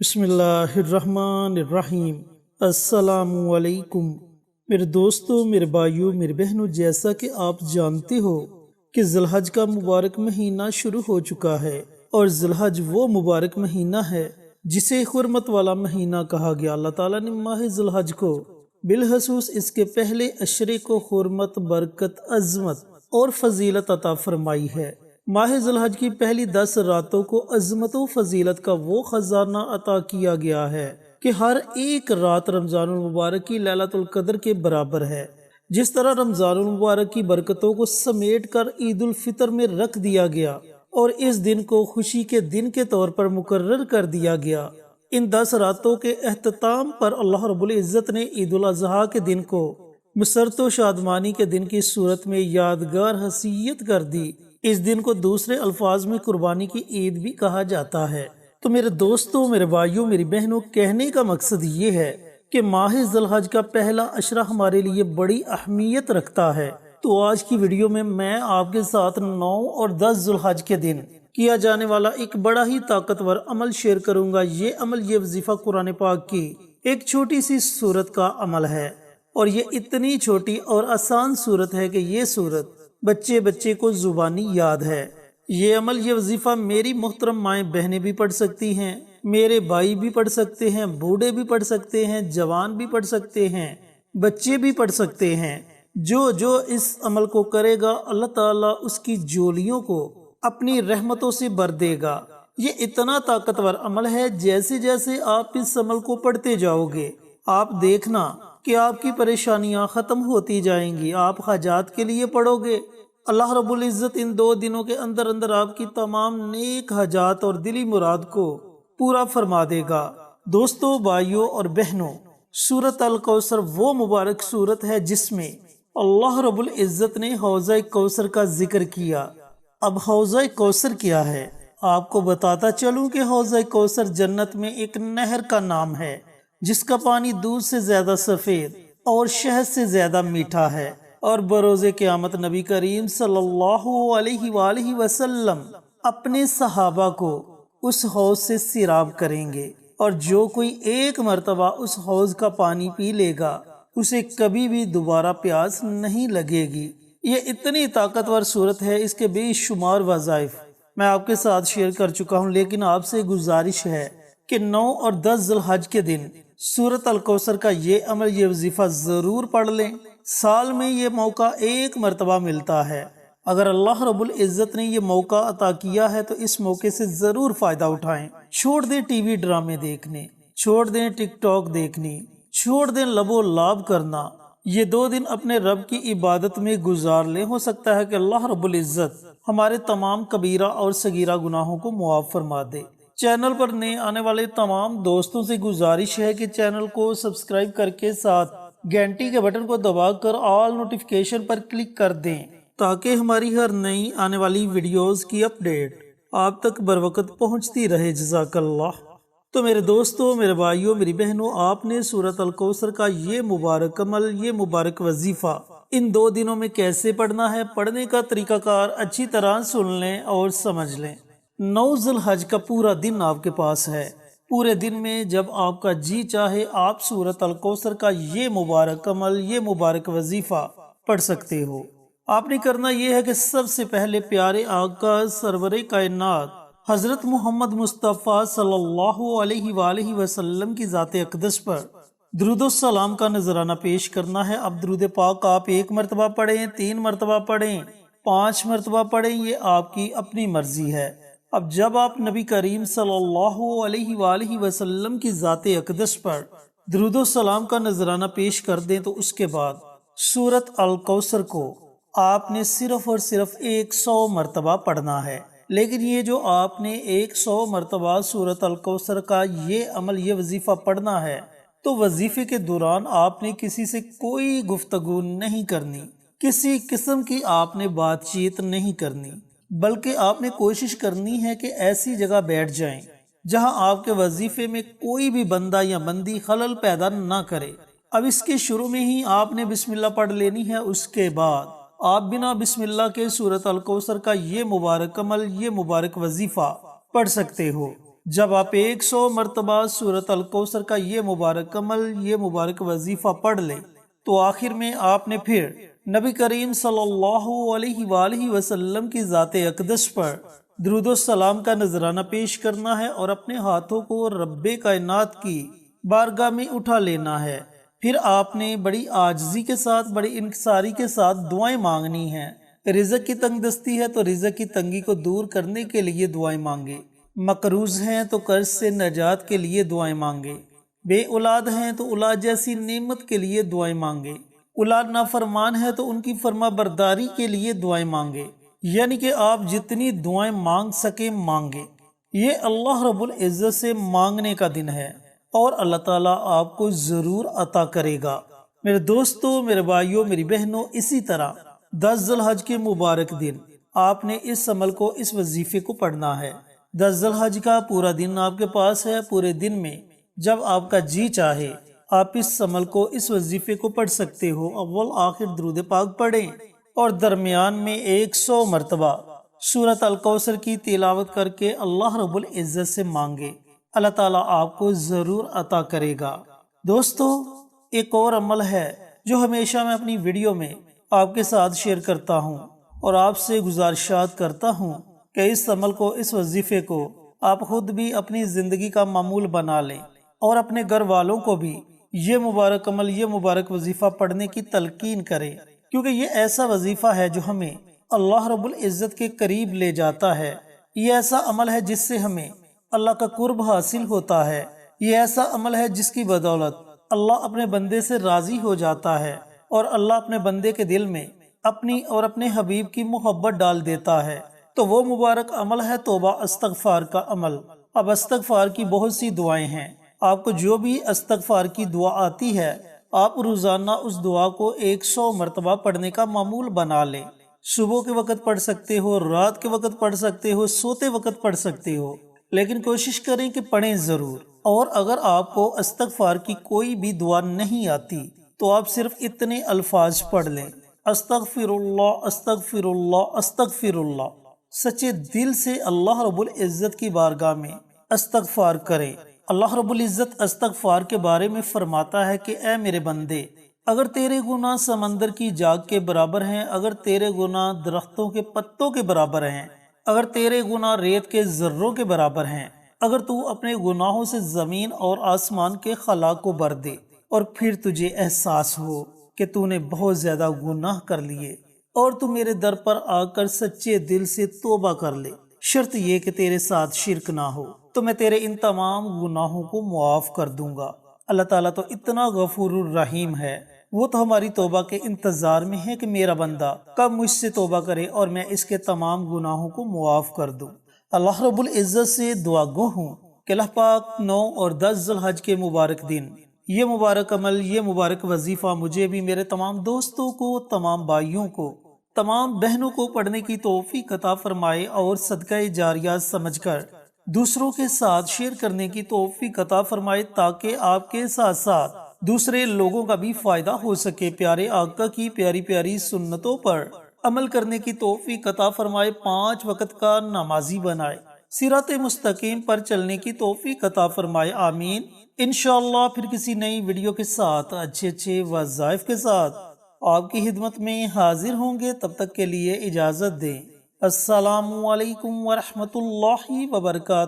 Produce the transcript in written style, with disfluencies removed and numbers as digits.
بسم اللہ الرحمن الرحیم۔ السلام علیکم میرے دوستوں، میرے بھائیوں، میرے بہنوں، جیسا کہ آپ جانتے ہو کہ ذی الحج کا مبارک مہینہ شروع ہو چکا ہے، اور ذی الحج وہ مبارک مہینہ ہے جسے حرمت والا مہینہ کہا گیا۔ اللہ تعالیٰ نے ماہ ذی الحج کو بالخصوص اس کے پہلے عشرے کو حرمت، برکت، عظمت اور فضیلت عطا فرمائی ہے۔ ماہ ذی الحج کی پہلی 10 راتوں کو عظمت و فضیلت کا وہ خزانہ عطا کیا گیا ہے کہ ہر ایک رات رمضان المبارک کی لیلۃ القدر کے برابر ہے۔ جس طرح رمضان المبارک کی برکتوں کو سمیٹ کر عید الفطر میں رکھ دیا گیا اور اس دن کو خوشی کے دن کے طور پر مقرر کر دیا گیا، ان 10 راتوں کے اختتام پر اللہ رب العزت نے عید الاضحیٰ کے دن کو مسرت و شادمانی کے دن کی صورت میں یادگار حیثیت کر دی۔ اس دن کو دوسرے الفاظ میں قربانی کی عید بھی کہا جاتا ہے۔ تو میرے دوستوں، میرے بھائیوں، میری بہنوں، کہنے کا مقصد یہ ہے کہ ماہ ذی الحج کا پہلا عشرہ ہمارے لیے بڑی اہمیت رکھتا ہے۔ تو آج کی ویڈیو میں آپ کے ساتھ 9 اور 10 ذی الحج کے دن کیا جانے والا ایک بڑا ہی طاقتور عمل شیئر کروں گا۔ یہ عمل، یہ وظیفہ قرآن پاک کی ایک چھوٹی سی سورت کا عمل ہے، اور یہ اتنی چھوٹی اور آسان سورت ہے کہ یہ سورت بچے کو زبانی یاد ہے۔ یہ عمل، یہ وظیفہ میری محترم مائیں بہنیں بھی پڑھ سکتی ہیں، میرے بھائی بھی پڑھ سکتے ہیں، بوڑھے بھی پڑھ سکتے ہیں، جوان بھی پڑھ سکتے ہیں، بچے بھی پڑھ سکتے ہیں۔ جو اس عمل کو کرے گا، اللہ تعالیٰ اس کی جولیوں کو اپنی رحمتوں سے بھر دے گا۔ یہ اتنا طاقتور عمل ہے، جیسے جیسے آپ اس عمل کو پڑھتے جاؤ گے، آپ دیکھنا کہ آپ کی پریشانیاں ختم ہوتی جائیں گی۔ آپ حاجات کے لیے پڑھو گے، اللہ رب العزت ان 2 دنوں کے اندر آپ کی تمام نیک حاجات اور دلی مراد کو پورا فرما دے گا۔ دوستوں، بھائیوں اور بہنوں، سورۃ الکوثر وہ مبارک سورت ہے جس میں اللہ رب العزت نے حوضہ کوثر کا ذکر کیا۔ اب حوضہ کوثر کیا ہے، آپ کو بتاتا چلوں کہ حوضہ کوثر جنت میں ایک نہر کا نام ہے جس کا پانی دودھ سے زیادہ سفید اور شہد سے زیادہ میٹھا ہے، اور بروز قیامت نبی کریم صلی اللہ علیہ وآلہ وسلم اپنے صحابہ کو اس حوض سے سیراب کریں گے، اور جو کوئی ایک مرتبہ اس حوض کا پانی پی لے گا اسے کبھی بھی دوبارہ پیاس نہیں لگے گی۔ یہ اتنی طاقتور صورت ہے، اس کے بے شمار وظائف میں آپ کے ساتھ شیئر کر چکا ہوں، لیکن آپ سے گزارش ہے کہ 9 اور 10 ذی الحج کے دن سورۃ الکوثر کا یہ عمل، یہ وظیفہ ضرور پڑھ لیں۔ سال میں یہ موقع ایک مرتبہ ملتا ہے، اگر اللہ رب العزت نے یہ موقع عطا کیا ہے تو اس موقع سے ضرور فائدہ اٹھائیں۔ چھوڑ دیں ٹی وی ڈرامے دیکھنے، چھوڑ دیں ٹک ٹاک دیکھنی، چھوڑ دیں لب و لاب کرنا۔ یہ 2 دن اپنے رب کی عبادت میں گزار لیں، ہو سکتا ہے کہ اللہ رب العزت ہمارے تمام کبیرہ اور صغیرہ گناہوں کو معاف فرما دے۔ چینل پر نئے آنے والے تمام دوستوں سے گزارش ہے کہ چینل کو سبسکرائب کر کے ساتھ گھنٹی کے بٹن کو دبا کر آل نوٹیفیکیشن پر کلک کر دیں، تاکہ ہماری ہر نئی آنے والی ویڈیوز کی اپڈیٹ آپ تک بروقت پہنچتی رہے۔ جزاک اللہ۔ تو میرے دوستوں، میرے بھائیوں، میری بہنوں، آپ نے سورۃ الکوثر کا یہ مبارک عمل، یہ مبارک وظیفہ ان 2 دنوں میں کیسے پڑھنا ہے، پڑھنے کا طریقہ کار اچھی طرح سن لیں اور سمجھ لیں۔ 9 ذی الحج کا پورا دن آپ کے پاس ہے، پورے دن میں جب آپ کا جی چاہے آپ سورۃ الکوثر کا یہ مبارک عمل، یہ مبارک وظیفہ پڑھ سکتے ہو۔ آپ نے کرنا یہ ہے کہ سب سے پہلے پیارے آقا سرور کائنات حضرت محمد مصطفیٰ صلی اللہ علیہ وآلہ وسلم کی ذات اقدس پر درود و سلام کا نذرانہ پیش کرنا ہے۔ اب درود پاک آپ 1 مرتبہ پڑھیں، 3 مرتبہ پڑھیں، 5 مرتبہ پڑھیں، یہ آپ کی اپنی مرضی ہے۔ اب جب آپ نبی کریم صلی اللہ علیہ وآلہ وسلم کی ذات اقدس پر درود و سلام کا نذرانہ پیش کر دیں تو اس کے بعد سورۃ الکوثر کو آپ نے صرف اور صرف 100 مرتبہ پڑھنا ہے۔ لیکن یہ جو آپ نے 100 مرتبہ سورۃ الکوثر کا یہ عمل، یہ وظیفہ پڑھنا ہے، تو وظیفے کے دوران آپ نے کسی سے کوئی گفتگو نہیں کرنی، کسی قسم کی آپ نے بات چیت نہیں کرنی، بلکہ آپ نے کوشش کرنی ہے کہ ایسی جگہ بیٹھ جائیں جہاں آپ کے وظیفے میں کوئی بھی بندہ یا بندی خلل پیدا نہ کرے۔ اب اس کے شروع میں ہی آپ نے بسم اللہ پڑھ لینی ہے، اس کے بعد آپ بنا بسم اللہ کے سورۃ الکوثر کا یہ مبارک عمل، یہ مبارک وظیفہ پڑھ سکتے ہو۔ جب آپ 100 مرتبہ سورۃ الکوثر کا یہ مبارک عمل، یہ مبارک وظیفہ پڑھ لیں تو آخر میں آپ نے پھر نبی کریم صلی اللہ علیہ وآلہ وسلم کی ذات اقدس پر درود و سلام کا نذرانہ پیش کرنا ہے اور اپنے ہاتھوں کو رب کائنات کی بارگاہ میں اٹھا لینا ہے۔ پھر آپ نے بڑی عاجزی کے ساتھ، بڑی انکساری کے ساتھ دعائیں مانگنی ہیں۔ رزق کی تنگ دستی ہے تو رزق کی تنگی کو دور کرنے کے لیے دعائیں مانگے، مقروض ہیں تو قرض سے نجات کے لیے دعائیں مانگے، بے اولاد ہیں تو اولاد جیسی نعمت کے لیے دعائیں مانگے، اولاد نافرمان ہے تو ان کی فرما برداری کے لیے دعائیں مانگے، یعنی کہ آپ جتنی دعائیں مانگ سکیں مانگے۔ یہ اللہ رب العزت سے مانگنے کا دن ہے اور اللہ تعالیٰ آپ کو ضرور عطا کرے گا۔ میرے دوستو، میرے بھائیوں، میری بہنوں، اسی طرح 10 ذی الحج کے مبارک دن آپ نے اس عمل کو، اس وظیفے کو پڑھنا ہے۔ 10 ذی الحج کا پورا دن آپ کے پاس ہے۔ پورے دن میں جب آپ کا جی چاہے آپ اس عمل کو، اس وظیفے کو پڑھ سکتے ہو۔ اول آخر درود پاک پڑھیں اور درمیان میں 100 مرتبہ سورۃ الکوثر کی تلاوت کر کے اللہ رب العزت سے مانگے، اللہ تعالیٰ آپ کو ضرور عطا کرے گا۔ دوستو، ایک اور عمل ہے جو ہمیشہ میں اپنی ویڈیو میں آپ کے ساتھ شیئر کرتا ہوں اور آپ سے گزارشات کرتا ہوں کہ اس عمل کو، اس وظیفے کو آپ خود بھی اپنی زندگی کا معمول بنا لیں اور اپنے گھر والوں کو بھی یہ مبارک عمل، یہ مبارک وظیفہ پڑھنے کی تلقین کریں، کیونکہ یہ ایسا وظیفہ ہے جو ہمیں اللہ رب العزت کے قریب لے جاتا ہے۔ یہ ایسا عمل ہے جس سے ہمیں اللہ کا قرب حاصل ہوتا ہے۔ یہ ایسا عمل ہے جس کی بدولت اللہ اپنے بندے سے راضی ہو جاتا ہے اور اللہ اپنے بندے کے دل میں اپنی اور اپنے حبیب کی محبت ڈال دیتا ہے۔ تو وہ مبارک عمل ہے توبہ استغفار کا عمل۔ اب استغفار کی بہت سی دعائیں ہیں، آپ کو جو بھی استغفار کی دعا آتی ہے آپ روزانہ اس دعا کو 100 مرتبہ پڑھنے کا معمول بنا لیں۔ صبح کے وقت پڑھ سکتے ہو، رات کے وقت پڑھ سکتے ہو، سوتے وقت پڑھ سکتے ہو، لیکن کوشش کریں کہ پڑھیں ضرور۔ اور اگر آپ کو استغفار کی کوئی بھی دعا نہیں آتی تو آپ صرف اتنے الفاظ پڑھ لیں، استغفر اللہ، استغفر اللہ، استغفر اللہ۔ سچے دل سے اللہ رب العزت کی بارگاہ میں استغفار کریں۔ اللہ رب العزت استغفار کے بارے میں فرماتا ہے کہ اے میرے بندے، اگر تیرے گناہ سمندر کی جاگ کے برابر ہیں، اگر تیرے گناہ درختوں کے پتوں کے برابر ہیں، اگر تیرے گناہ ریت کے ذروں کے برابر ہیں، اگر تو اپنے گناہوں سے زمین اور آسمان کے خلا کو بھر دے اور پھر تجھے احساس ہو کہ تو نے بہت زیادہ گناہ کر لیے اور تو میرے در پر آ کر سچے دل سے توبہ کر لے، شرط یہ کہ تیرے ساتھ شرک نہ ہو، تو میں تیرے ان تمام گناہوں کو معاف کر دوں گا۔ اللہ تعالیٰ تو اتنا غفور الرحیم ہے، وہ تو ہماری توبہ کے انتظار میں ہے کہ میرا بندہ کب مجھ سے توبہ کرے اور میں اس کے تمام گناہوں کو معاف کر دوں۔ اللہ رب العزت سے دعا گو ہوں کہ اللہ پاک 9 اور 10 ذی الحج کے مبارک دن یہ مبارک عمل، یہ مبارک وظیفہ مجھے بھی، میرے تمام دوستوں کو، تمام بھائیوں کو، تمام بہنوں کو پڑھنے کی توفیق عطا فرمائے اور صدقہ جاریہ سمجھ کر دوسروں کے ساتھ شیئر کرنے کی توفیق عطا فرمائے، تاکہ آپ کے ساتھ ساتھ دوسرے لوگوں کا بھی فائدہ ہو سکے۔ پیارے آقا کی پیاری پیاری سنتوں پر عمل کرنے کی توفیق عطا فرمائے، 5 وقت کا نمازی بنائے، صراط مستقیم پر چلنے کی توفیق عطا فرمائے، آمین۔ انشاءاللہ پھر کسی نئی ویڈیو کے ساتھ، اچھے وظائف کے ساتھ آپ کی خدمت میں حاضر ہوں گے۔ تب تک کے لیے اجازت دیں۔ السلام علیکم ورحمۃ اللہ وبرکاتہ۔